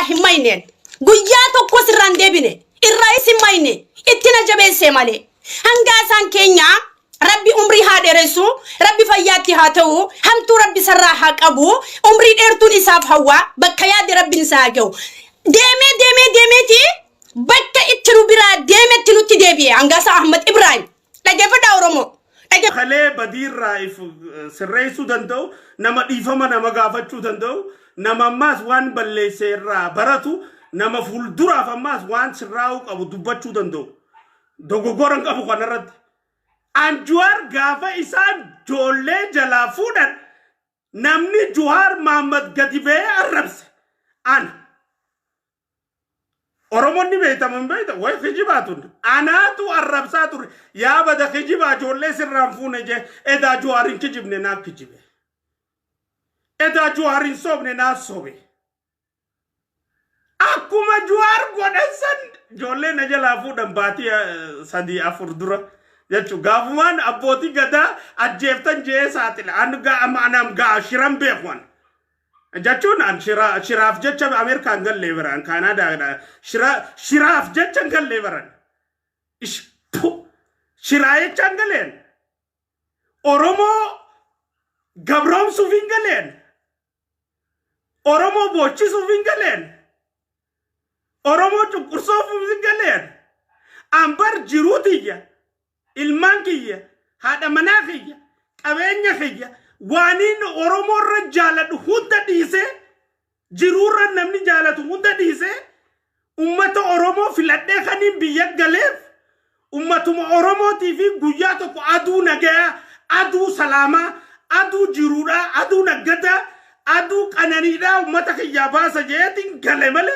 himaynen guyyato kosran debine irrais himayne ittina jabese male hangasan kenya rabbi umri haderesu rabbi fayyati hatawu hamtu rabbi sarraha qabu umri dertun isaf hawa bakayad rabbi nsaagew demeti bakka itru bira demeti nuti debi hangasa ahmad ibrahim dagefa dawromo khale badir raif sirreisu dandau nama difama nama gafachu dandau nama mas wan balle serra baratu nama fuldura famas wan sirrau qabu dubachu dandau dogogoran qabu kanarad anjuar gafa isan jolle jala fudan namni juhar Muhammad gadibe arabs an oromonni beetaman beeta way khijibatun anatu arabsatu ya bada khijiba jolle sirran fune je eda juharin kijibne na kijibe eda juharin sobne na sobe akuma juhar godasan jolle na jala fudan bati sadi afurdura yachu gafuman aboti gada ajeftan je satil anga amanam ga shiram bekhwan jachun an shiraf jecha america ngal leveran canada shiraf jecha ngal leveran ish shiraye changalen oromo gabrom suvingalen oromo bochi suvingalen oromo chukurso suvingalen ambar jirutiya ilmankiya hada manafiya qabenya khiya wanin oromo rajaladu hunda dise jirura namni jalatu hunda dise ummata oromo filadde khanin biyagalef ummatum oromo tv guyato ko adu naga adu salama adu jirura adu nagata adu kananida ummata khiyaba sajetin galemale